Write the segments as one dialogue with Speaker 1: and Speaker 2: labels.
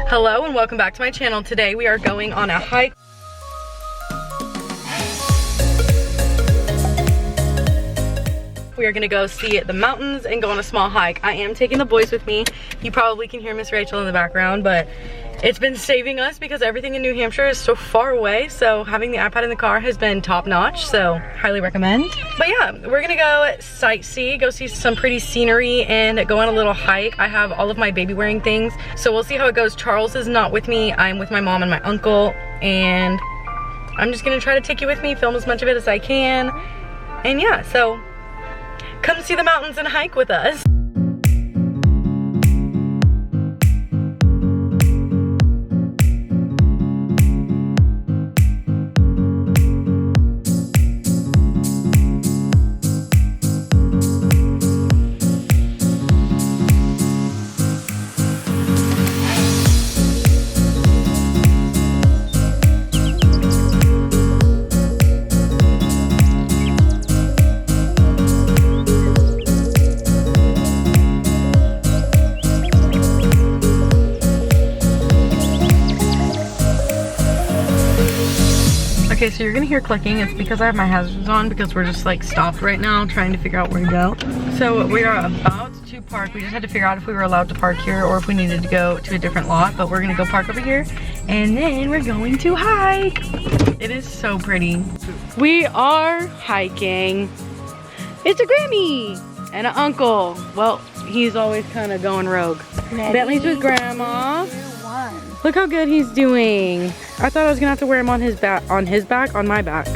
Speaker 1: Hello and welcome back to my channel. Today we are going on a hike. We are gonna go see the mountains and go on a small hike. I am taking the boys with me. You probably can hear Miss Rachel in the background, but it's been saving us because everything in New Hampshire is so far away. So having the iPad in the car has been top notch, so highly recommend. But yeah, we're gonna go sightsee, go see some pretty scenery and go on a little hike. I have all of my baby wearing things, so we'll see how it goes. Charles is not with me. I'm with my mom and my uncle, and I'm just gonna try to take you with me, film as much of it as I can. And yeah, so come see the mountains and hike with us. Okay, so you're gonna hear clicking. It's because I have my hazards on because we're just like stopped right now trying to figure out where to go. So we are about to park. We just had to figure out if we were allowed to park here or if we needed to go to a different lot, but we're gonna go park over here and then we're going to hike. It is so pretty. We are hiking. It's a Grammy and an uncle. Well, he's always kind of going rogue. Bentley's with Grandma. Look how good he's doing. I thought I was gonna have to wear him on his back, on my back.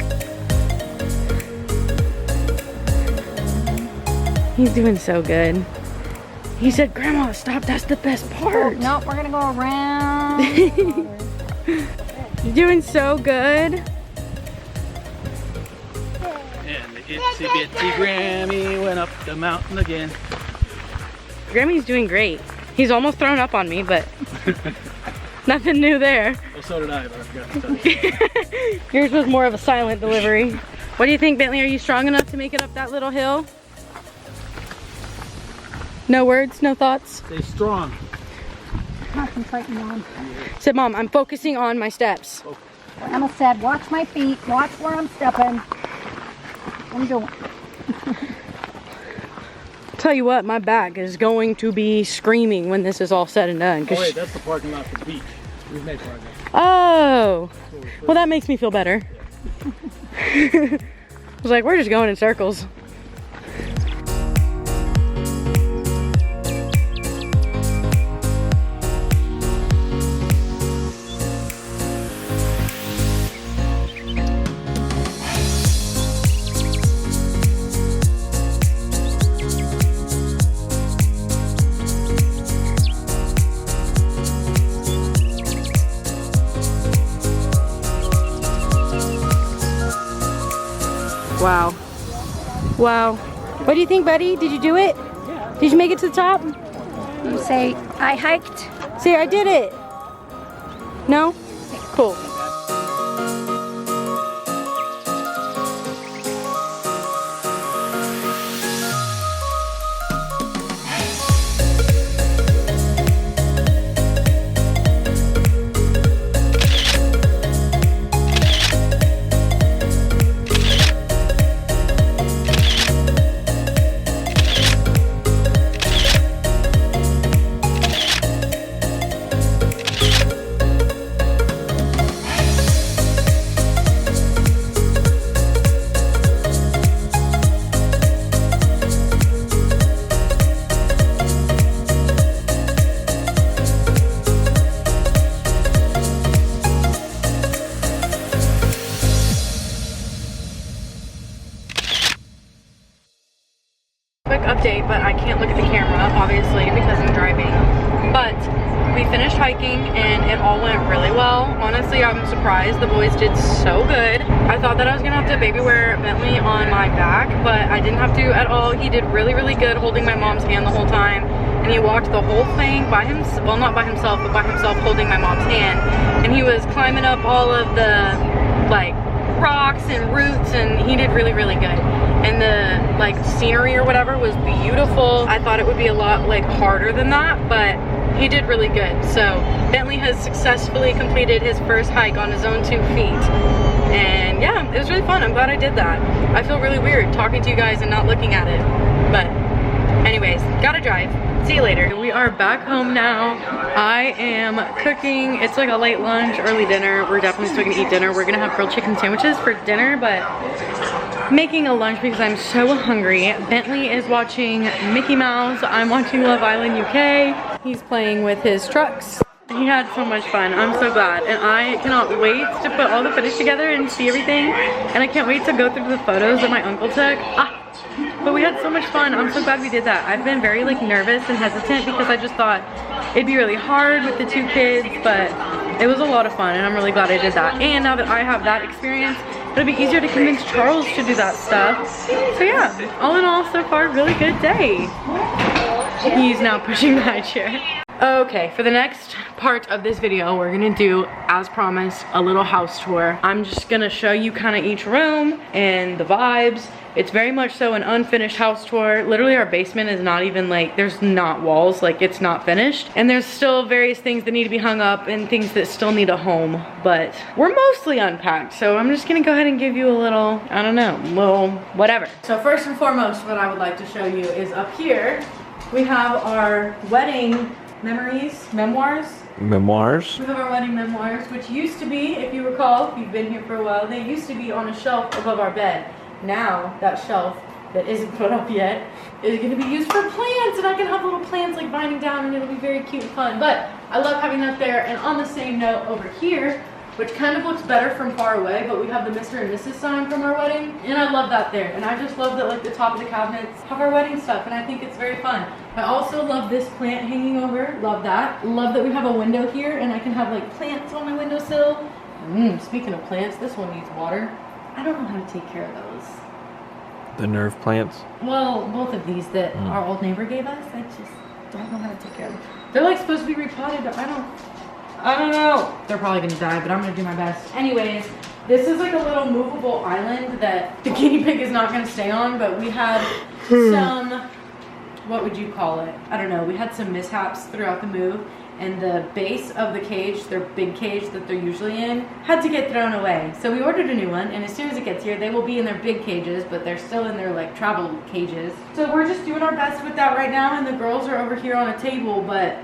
Speaker 1: He's doing so good. He said, Grandma, stop, that's the best part.
Speaker 2: Nope, we're gonna go around.
Speaker 1: You're doing so good.
Speaker 3: And the itsy bitsy Grammy went up the mountain again.
Speaker 1: Grammy's doing great. He's almost thrown up on me, but nothing new there.
Speaker 3: Well, so did I, but I forgot to tell you.
Speaker 1: Yours was more of a silent delivery. What do you think, Bentley? Are you strong enough to make it up that little hill? No words, no thoughts?
Speaker 3: Stay strong.
Speaker 2: Concentrating on.
Speaker 1: Said, Mom, I'm focusing on my steps.
Speaker 2: Emma said, watch my feet, watch where I'm stepping. I'm doing.
Speaker 1: Tell you what, my back is going to be screaming when this is all said and done.
Speaker 3: Oh wait, that's the parking lot for the beach. We've made progress.
Speaker 1: Oh, well that makes me feel better. I was like, we're just going in circles. Wow. Wow. What do you think, buddy? Did you do it?
Speaker 3: Yeah.
Speaker 1: Did you make it to the top?
Speaker 2: You say, I hiked.
Speaker 1: Say, I did it. No? Cool. Quick update, but I can't look at the camera, obviously, because I'm driving. But we finished hiking and it all went really well. Honestly, I'm surprised. The boys did so good. I thought that I was gonna have to baby wear Bentley on my back, but I didn't have to at all. He did really, really good holding my mom's hand the whole time. And he walked the whole thing by himself, well, not by himself, but by himself holding my mom's hand. And he was climbing up all of the, like, rocks and roots, and he did really, really good. And the like scenery or whatever was beautiful. I thought it would be a lot like harder than that, but he did really good. So Bentley has successfully completed his first hike on his own 2 feet. And yeah, it was really fun. I'm glad I did that. I feel really weird talking to you guys and not looking at it. But anyways, gotta drive. See you later. We are back home now. I am cooking. It's like a late lunch, early dinner. We're definitely still gonna eat dinner. We're gonna have grilled chicken sandwiches for dinner, but making a lunch because I'm so hungry. Bentley is watching Mickey Mouse. I'm watching Love Island UK. He's playing with his trucks. He had so much fun. I'm so glad. And I cannot wait to put all the footage together and see everything. And I can't wait to go through the photos that my uncle took. But we had so much fun. I'm so glad we did that. I've been very like nervous and hesitant because I just thought it'd be really hard with the 2 kids, but it was a lot of fun and I'm really glad I did that. And now that I have that experience, it'll be easier to convince Charles to do that stuff. So yeah, all in all, so far, really good day. He's now pushing the high chair. Okay, for the next part of this video, we're gonna do, as promised, a little house tour. I'm just gonna show you kind of each room and the vibes. It's very much so an unfinished house tour. Literally our basement is not even like, there's not walls, like it's not finished. And there's still various things that need to be hung up and things that still need a home, but we're mostly unpacked. So I'm just gonna go ahead and give you a little, I don't know, little whatever. So first and foremost, what I would like to show you is up here, we have our wedding memoirs. We have our wedding memoirs, which used to be, if you recall, if you've been here for a while, they used to be on a shelf above our bed. Now, that shelf that isn't put up yet is going to be used for plants, and I can have little plants like vinding down and it'll be very cute and fun. But I love having that there. And on the same note over here, which kind of looks better from far away, but we have the Mr. and Mrs. sign from our wedding, and I love that there. And I just love that like the top of the cabinets have our wedding stuff, and I think it's very fun. I also love this plant hanging over, love that. Love that we have a window here and I can have like plants on my windowsill. Speaking of plants, this one needs water. I don't know how to take care of those.
Speaker 4: The nerve plants?
Speaker 1: Well, both of these that our old neighbor gave us, I just don't know how to take care of them. They're like supposed to be repotted, but I don't know. They're probably gonna die, but I'm gonna do my best. Anyways, this is like a little movable island that the guinea pig is not gonna stay on, but we had some, what would you call it? I don't know. We had some mishaps throughout the move, and the base of the cage, their big cage that they're usually in, had to get thrown away. So we ordered a new one, and as soon as it gets here, they will be in their big cages, but they're still in their like travel cages. So we're just doing our best with that right now, and the girls are over here on a table, but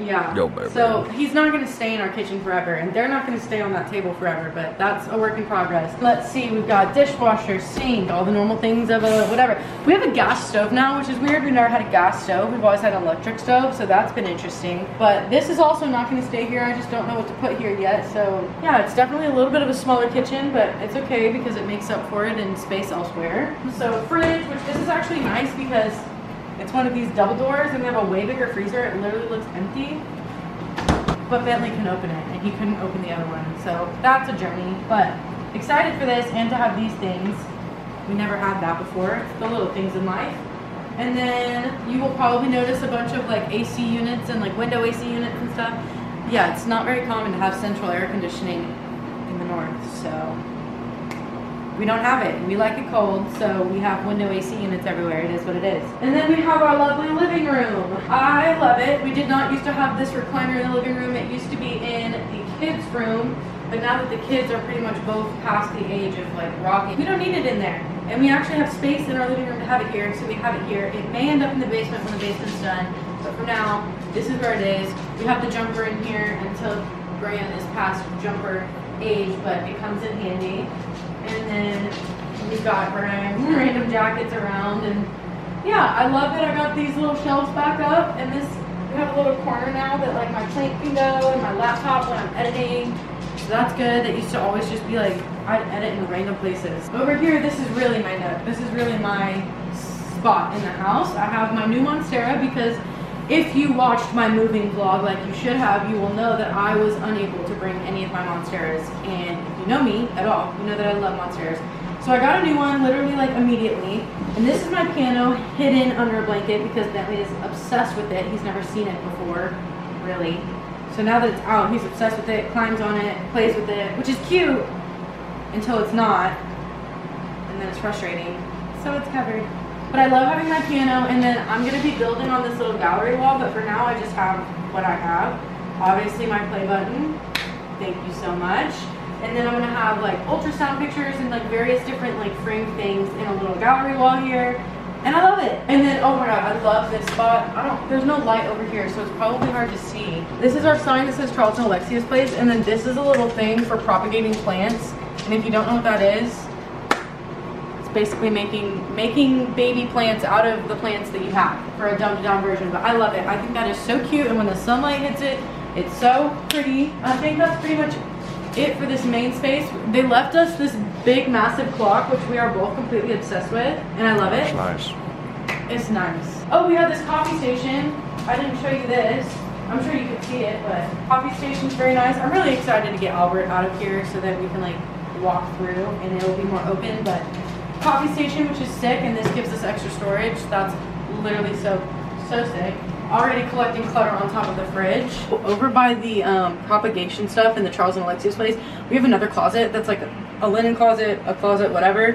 Speaker 1: yeah. So he's not gonna stay in our kitchen forever, and they're not gonna stay on that table forever, but that's a work in progress. Let's see, we've got dishwasher, sink, all the normal things of a whatever. We have a gas stove now, which is weird. We've never had a gas stove. We've always had an electric stove, so that's been interesting. But this is also not gonna stay here. I just don't know what to put here yet. So yeah, it's definitely a little bit of a smaller kitchen, but it's okay because it makes up for it in space elsewhere. So fridge, which this is actually nice because it's one of these double doors, and we have a way bigger freezer. It literally looks empty, but Bentley can open it, and he couldn't open the other one. So that's a journey, but excited for this and to have these things. We never had that before. It's the little things in life. And then you will probably notice a bunch of like AC units and like window AC units and stuff. Yeah, it's not very common to have central air conditioning in the north, so we don't have it. We like it cold, so we have window AC units everywhere. It is what it is. And then we have our lovely living room. I love it. We did not used to have this recliner in the living room. It used to be in the kids' room, but now that the kids are pretty much both past the age of like rocking, we don't need it in there. And we actually have space in our living room to have it here, so we have it here. It may end up in the basement when the basement's done, but for now, this is where it is. We have the jumper in here until Graham is past jumper age, but it comes in handy. And then we've got random jackets around, and yeah, I love that I got these little shelves back up, and this, we have a little corner now that like my plate can go and my laptop when I'm editing, so that's good. That used to always just be like, I'd edit in random places. Over here, this is really my nook. This is really my spot in the house. I have my new Monstera because if you watched my moving vlog like you should have, you will know that I was unable to bring any of my Monsteras. And if you know me at all, you know that I love Monsteras. So I got a new one literally like immediately. And this is my piano hidden under a blanket because Bentley is obsessed with it. He's never seen it before, really. So now that it's out, he's obsessed with it, climbs on it, plays with it, which is cute until it's not. And then it's frustrating. So it's covered. But I love having my piano, and then I'm gonna be building on this little gallery wall, but for now I just have what I have. Obviously my play button, thank you so much. And then I'm gonna have like ultrasound pictures and like various different like framed things in a little gallery wall here. And I love it. And then, oh my God, I love this spot. There's no light over here, so it's probably hard to see. This is our sign that says Charles and Alexia's place, and then this is a little thing for propagating plants. And if you don't know what that is, it's basically making baby plants out of the plants that you have for a dumbed down version. But I love it. I think that is so cute, and when the sunlight hits it, it's so pretty. I think that's pretty much it for this main space. They left us this big massive clock, which we are both completely obsessed with, and I love it.
Speaker 4: It's nice.
Speaker 1: It's nice. Oh, we have this coffee station. I didn't show you this. I'm sure you could see it, but coffee station's very nice. I'm really excited to get Albert out of here so that we can like walk through and it'll be more open. But coffee station, which is sick, and this gives us extra storage. That's literally so sick. Already collecting clutter on top of the fridge. Over by the propagation stuff in the Charles and Alexia's place, we have another closet that's like a linen closet, a closet, whatever,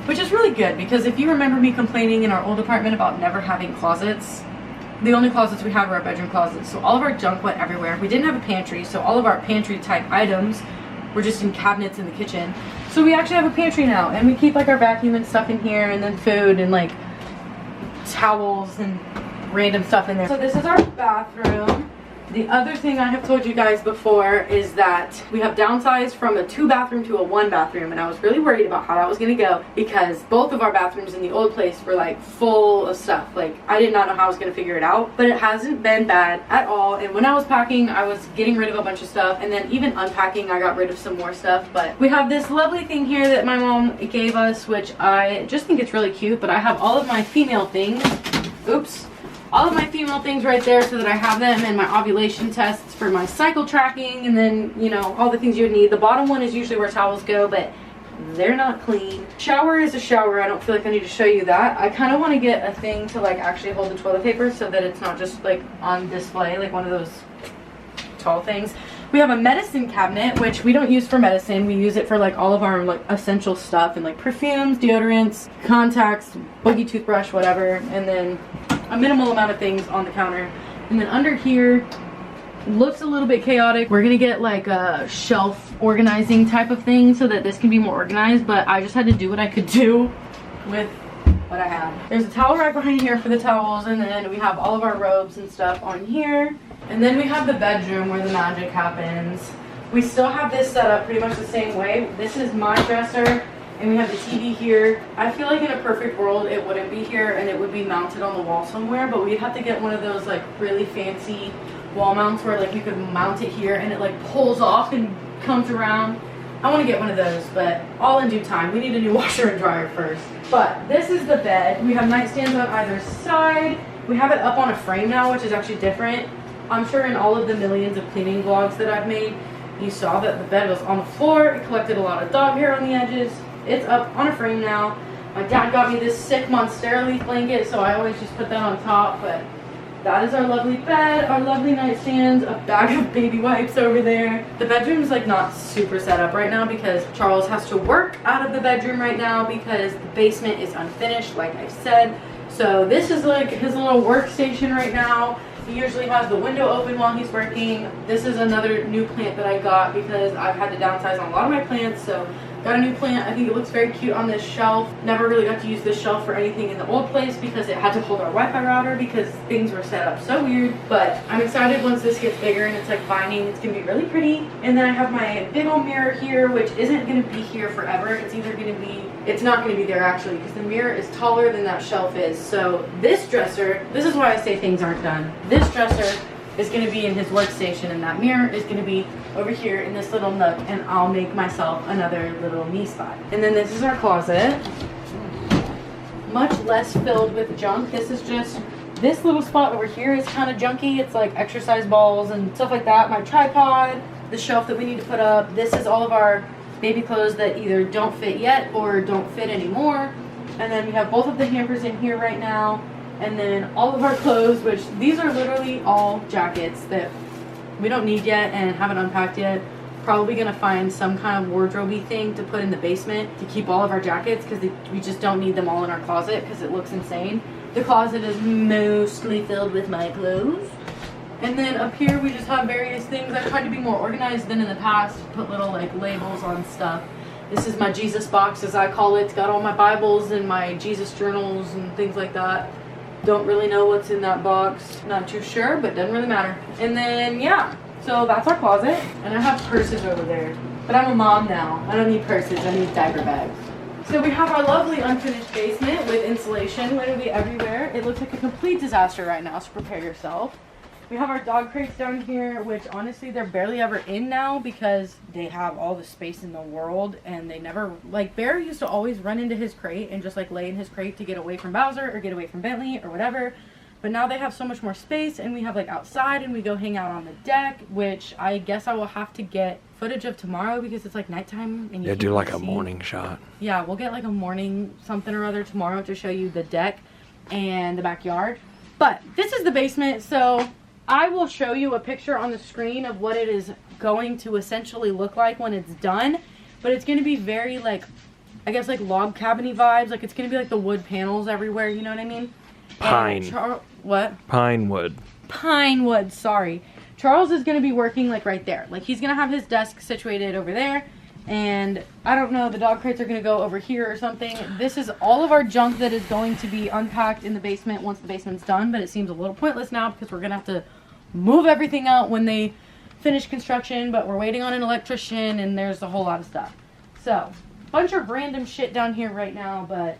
Speaker 1: which is really good because if you remember me complaining in our old apartment about never having closets, the only closets we have are our bedroom closets. So all of our junk went everywhere. We didn't have a pantry, so all of our pantry type items were just in cabinets in the kitchen. So we actually have a pantry now, and we keep like our vacuum and stuff in here, and then food and like towels and random stuff in there. So this is our bathroom. The other thing I have told you guys before is that we have downsized from a 2-bathroom to a 1-bathroom, and I was really worried about how that was gonna go because both of our bathrooms in the old place were like full of stuff. Like I did not know how I was gonna figure it out, but it hasn't been bad at all. And when I was packing, I was getting rid of a bunch of stuff, and then even unpacking, I got rid of some more stuff. But we have this lovely thing here that my mom gave us, which I just think it's really cute, but I have all of my female things. Oops. All of my female things right there so that I have them, and my ovulation tests for my cycle tracking, and then, you know, all the things you would need. The bottom one is usually where towels go, but they're not clean. Shower is a shower. I don't feel like I need to show you that. I kind of want to get a thing to like actually hold the toilet paper so that it's not just like on display, like one of those tall things. We have a medicine cabinet, which we don't use for medicine. We use it for like all of our like essential stuff and like perfumes, deodorants, contacts, boogie toothbrush, whatever. And then a minimal amount of things on the counter. And then under here looks a little bit chaotic. We're gonna get like a shelf organizing type of thing so that this can be more organized, but I just had to do what I could do with what I have. There's a towel rack behind here for the towels, and then we have all of our robes and stuff on here. And then we have the bedroom where the magic happens. We still have this set up pretty much the same way. This is my dresser, and we have the TV here. I feel like in a perfect world it wouldn't be here and it would be mounted on the wall somewhere, but we'd have to get one of those like really fancy wall mounts where like you could mount it here and it like pulls off and comes around. I want to get one of those, but all in due time. We need a new washer and dryer first. But this is the bed. We have nightstands on either side. We have it up on a frame now, which is actually different. I'm sure in all of the millions of cleaning vlogs that I've made, you saw that the bed was on the floor. It collected a lot of dog hair on the edges. It's up on a frame now. My dad got me this sick Monstera leaf blanket, so I always just put that on top. But that is our lovely bed, our lovely nightstands, a bag of baby wipes over there. The bedroom is like not super set up right now because Charles has to work out of the bedroom right now because the basement is unfinished, like I said. So this is like his little workstation right now. He usually has the window open while he's working. This is another new plant that I got because I've had to downsize on a lot of my plants. So got a new plant. I think it looks very cute on this shelf. Never really got to use this shelf for anything in the old place because it had to hold our Wi-Fi router because things were set up so weird. But I'm excited once this gets bigger and it's like vining. It's gonna be really pretty. And then I have my big old mirror here, which isn't gonna be here forever. It's either gonna be, it's not gonna be there actually because the mirror is taller than that shelf is. So this dresser, this is why I say things aren't done. This dresser is going to be in his workstation, and that mirror is going to be over here in this little nook, and I'll make myself another little me spot. And then this is our closet, much less filled with junk. This is just, this little spot over here is kind of junky. It's like exercise balls and stuff like that. My tripod, the shelf that we need to put up. This is all of our baby clothes that either don't fit yet or don't fit anymore. And then we have both of the hampers in here right now. And then all of our clothes, which these are literally all jackets that we don't need yet and haven't unpacked yet. probably gonna find some kind of wardrobe thing to put in the basement to keep all of our jackets, because we just don't need them all in our closet because it looks insane. The closet is mostly filled with my clothes. And then up here we just have various things. I tried to be more organized than in the past, put little like labels on stuff. This is my Jesus box, as I call it. It's got all my Bibles and my Jesus journals and things like that. Don't really know what's in that box. Not too sure, but doesn't really matter. And then, yeah. So that's our closet. And I have purses over there. But I'm a mom now. I don't need purses. I need diaper bags. So we have our lovely unfinished basement with insulation literally everywhere. It looks like a complete disaster right now, so prepare yourself. We have our dog crates down here, which honestly they're barely ever in now because they have all the space in the world, and they never, like Bear used to always run into his crate and just like lay in his crate to get away from Bowser or get away from Bentley or whatever. But now they have so much more space, and we have like outside, and we go hang out on the deck, which I guess I will have to get footage of tomorrow because it's like nighttime. And
Speaker 4: Yeah, do like a morning shot.
Speaker 1: Yeah, we'll get like a morning something or other tomorrow to show you the deck and the backyard. But this is the basement, so I will show you a picture on the screen of what it is going to essentially look like when it's done. But it's going to be very like, I guess like log cabin-y vibes. Like it's going to be like the wood panels everywhere, you know what I mean?
Speaker 4: Pine.
Speaker 1: What?
Speaker 4: Pine wood.
Speaker 1: Pine wood, sorry. Charles is going to be working like right there. Like he's going to have his desk situated over there. And I don't know, the dog crates are going to go over here or something. This is all of our junk that is going to be unpacked in the basement once the basement's done. But it seems a little pointless now because we're going to have to move everything out when they finish construction. But we're waiting on an electrician, and there's a whole lot of stuff. So, bunch of random shit down here right now. But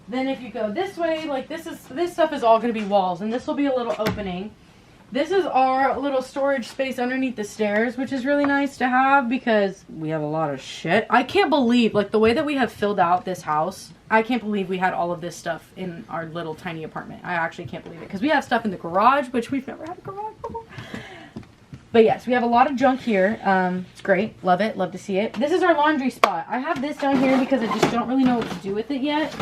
Speaker 1: then if you go this way, like this stuff is all going to be walls. And this will be a little opening. This is our little storage space underneath the stairs, which is really nice to have because we have a lot of shit. I can't believe, like, the way that we have filled out this house, I can't believe we had all of this stuff in our little tiny apartment. I actually can't believe it because we have stuff in the garage, which we've never had a garage before. But yes, we have a lot of junk here. It's great. Love it. Love to see it. This is our laundry spot. I have this down here because I just don't really know what to do with it yet.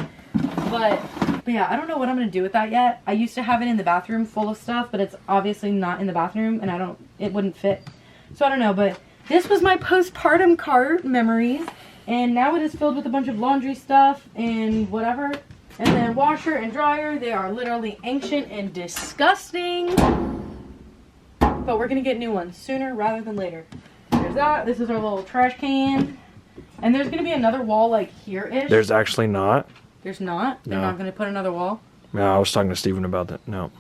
Speaker 1: But yeah, I don't know what I'm going to do with that yet. I used to have it in the bathroom full of stuff, but it's obviously not in the bathroom, and it wouldn't fit. So I don't know, but this was my postpartum cart memories, and now it is filled with a bunch of laundry stuff and whatever. And then washer and dryer, they are literally ancient and disgusting. But we're going to get new ones sooner rather than later. There's that. This is our little trash can. And there's going to be another wall like here-ish.
Speaker 4: There's actually not.
Speaker 1: There's not? They're not going to put another wall?
Speaker 4: No, I was talking to Steven about that. No.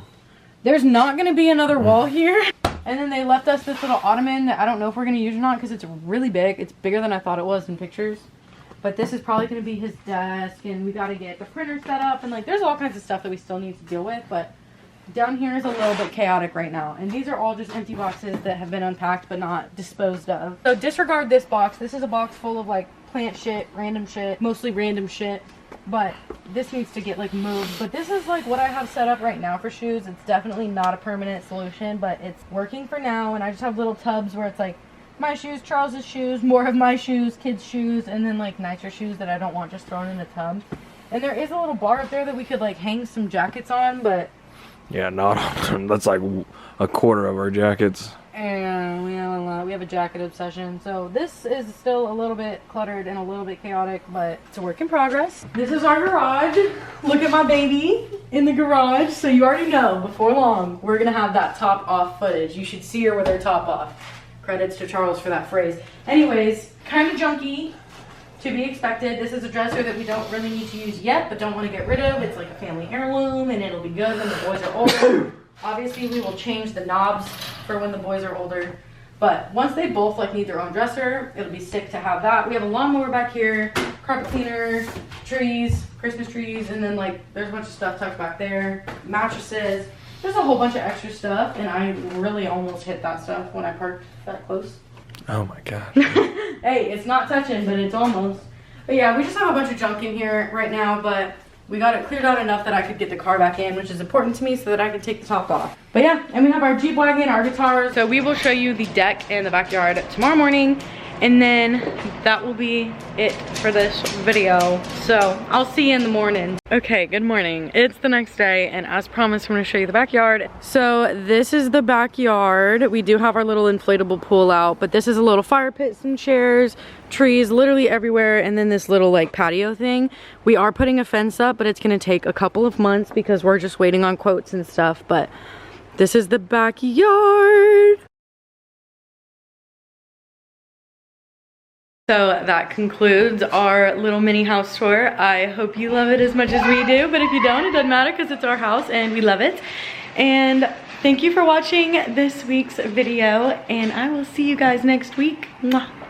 Speaker 1: There's not going to be another wall here. And then they left us this little ottoman that I don't know if we're going to use or not because it's really big. It's bigger than I thought it was in pictures. But this is probably going to be his desk, and we got to get the printer set up. And like, there's all kinds of stuff that we still need to deal with. But down here is a little bit chaotic right now. And these are all just empty boxes that have been unpacked but not disposed of. So disregard this box. This is a box full of like plant shit, mostly random shit. But this needs to get like moved. But this is like what I have set up right now for shoes. It's definitely not a permanent solution, but it's working for now. And I just have little tubs where it's like my shoes, Charles's shoes, more of my shoes, kids' shoes, and then like nicer shoes that I don't want just thrown in a tub. And there is a little bar up there that we could like hang some jackets on, but
Speaker 4: yeah, not often. That's like a quarter of our jackets.
Speaker 1: And we have a lot. We have a jacket obsession. So this is still a little bit cluttered and a little bit chaotic, but it's a work in progress. This is our garage. Look at my baby in the garage. So you already know, before long, we're going to have that top off footage. You should see her with her top off. Credits to Charles for that phrase. Anyways, kind of junky. To be expected. This is a dresser that we don't really need to use yet, but don't want to get rid of. It's like a family heirloom, and it'll be good when the boys are older. Obviously, we will change the knobs for when the boys are older. But once they both like need their own dresser, it'll be sick to have that. We have a lawnmower back here, carpet cleaner, trees, Christmas trees, and then like there's a bunch of stuff tucked back there, mattresses. There's a whole bunch of extra stuff, and I really almost hit that stuff when I parked that close.
Speaker 4: Oh my gosh.
Speaker 1: Hey, it's not touching, but it's almost. But yeah, we just have a bunch of junk in here right now, but we got it cleared out enough that I could get the car back in, which is important to me so that I can take the top off. But yeah, and we have our Jeep wagon, our guitars. So we will show you the deck and the backyard tomorrow morning. And then that will be it for this video. So I'll see you in the morning. Okay, good morning. It's the next day, and as promised, I'm gonna show you the backyard. So this is the backyard. We do have our little inflatable pool out, but this is a little fire pit, some chairs, trees literally everywhere, and then this little like patio thing. We are putting a fence up, but it's gonna take a couple of months because we're just waiting on quotes and stuff. But this is the backyard. So that concludes our little mini house tour. I hope you love it as much as we do, but if you don't, it doesn't matter because it's our house and we love it. And thank you for watching this week's video, and I will see you guys next week. Mwah.